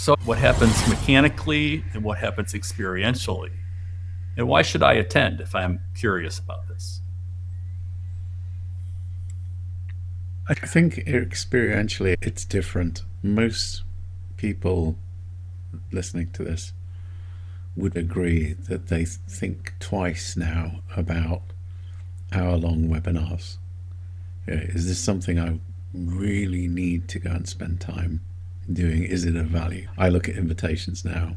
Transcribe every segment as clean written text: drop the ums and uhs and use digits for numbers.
So what happens mechanically and what happens experientially? And why should I attend if I'm curious about this? I think experientially it's different. Most people listening to this would agree that they think twice now about hour-long webinars. Is this something I really need to go and spend time doing? Is it of value? I look at invitations now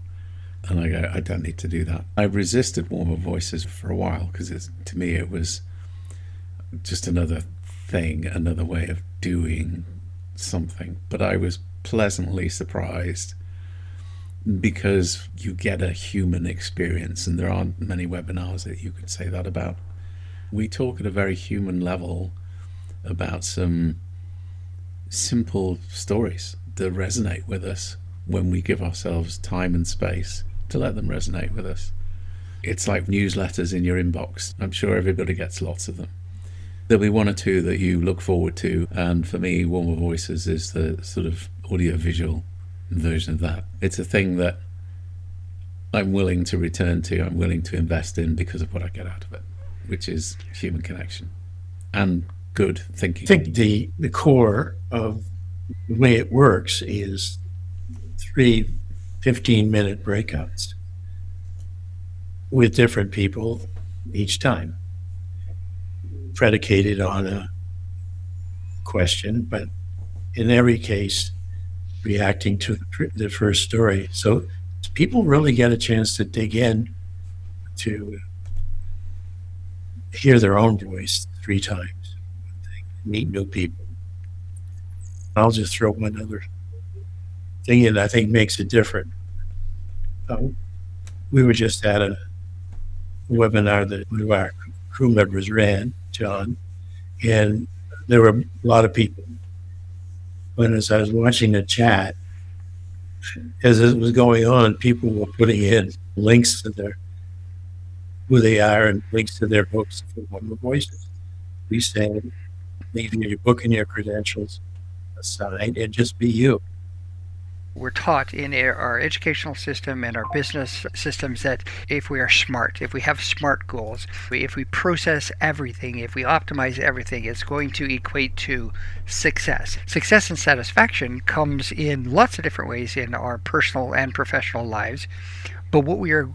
and I go, I don't need to do that. I resisted Warmer Voices for a while because to me it was just another thing, another way of doing something. But I was pleasantly surprised because you get a human experience, and there aren't many webinars that you could say that about. We talk at a very human level about some simple stories that resonate with us when we give ourselves time and space to let them resonate with us. It's like newsletters in your inbox. I'm sure everybody gets lots of them. There'll be one or two that you look forward to, and for me, Warmer Voices is the sort of audio-visual version of that. It's a thing that I'm willing to return to, I'm willing to invest in because of what I get out of it, which is human connection and good thinking. I think the core of the way it works is 3 15-minute breakouts with different people each time, predicated on a question, but in every case, reacting to the first story. So people really get a chance to dig in to hear their own voice 3 times, meet new people. I'll just throw one other thing in that I think makes it different. We were just at a webinar that one of our crew members ran, John, and there were a lot of people. But as I was watching the chat, as it was going on, people were putting in links to who they are and links to their books for Warmer Voices. We said, leave your book and your credentials aside and just be you. We're taught in our educational system and our business systems that if we are smart, if we have smart goals, if we process everything, if we optimize everything, it's going to equate to success. Success and satisfaction comes in lots of different ways in our personal and professional lives. But what we are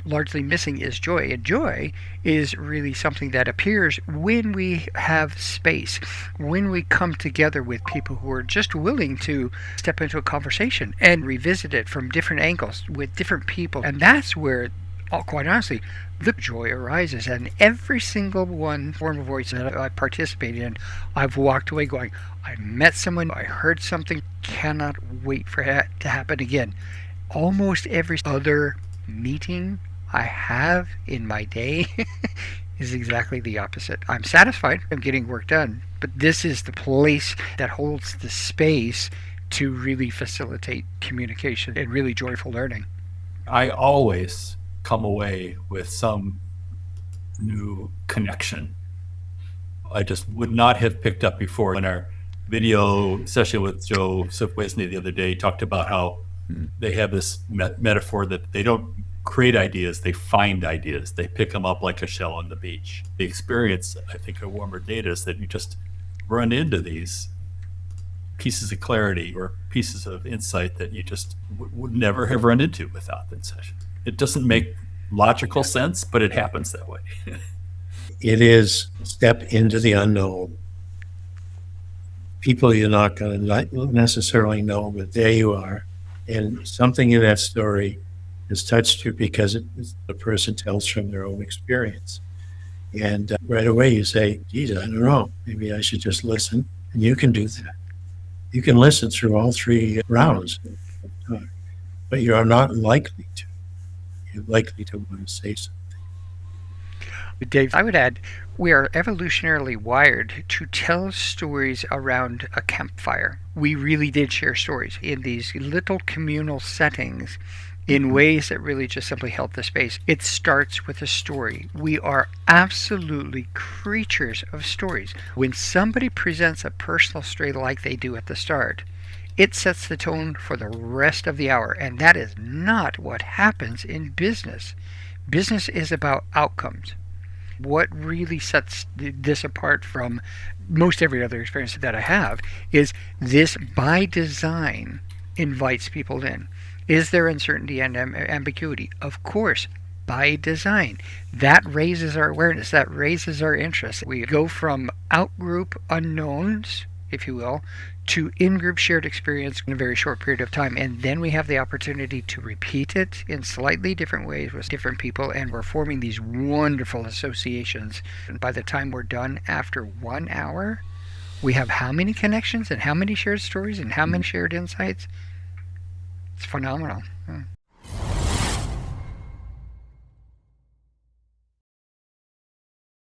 largely missing is joy. And joy is really something that appears when we have space, when we come together with people who are just willing to step into a conversation and revisit it from different angles with different people. And that's where, quite honestly, the joy arises. And every single one form of voice that I participated in, I've walked away going, I met someone, I heard something, cannot wait for that to happen again. Almost every other meeting I have in my day is exactly the opposite. I'm satisfied, I'm getting work done, but this is the place that holds the space to really facilitate communication and really joyful learning. I always come away with some new connection I just would not have picked up before. In our video session with Joseph Wisney the other day, talked about how they have this metaphor that they don't create ideas, they find ideas. They pick them up like a shell on the beach. The experience, I think, of Warmer Data is that you just run into these pieces of clarity or pieces of insight that you just would never have run into without that session. It doesn't make logical sense, but it happens that way. It is step into the unknown. People you're not going to necessarily know, but there you are. And something in that story has touched you because the person tells from their own experience. And right away you say, geez, I don't know, maybe I should just listen. And you can do that. You can listen through all 3 rounds of time, but you are not likely to. You're likely to want to say something. Dave, I would add, we are evolutionarily wired to tell stories around a campfire. We really did share stories in these little communal settings in ways that really just simply held the space. It starts with a story. We are absolutely creatures of stories. When somebody presents a personal story like they do at the start, it sets the tone for the rest of the hour. And that is not what happens in business. Business is about outcomes. What really sets this apart from most every other experience that I have is this, by design, invites people in. Is there uncertainty and ambiguity? Of course, by design. That raises our awareness, that raises our interest. We go from out-group unknowns, if you will, to in-group shared experience in a very short period of time. And then we have the opportunity to repeat it in slightly different ways with different people, and we're forming these wonderful associations. And by the time we're done, after 1 hour, we have how many connections and how many shared stories and how many shared insights? It's phenomenal.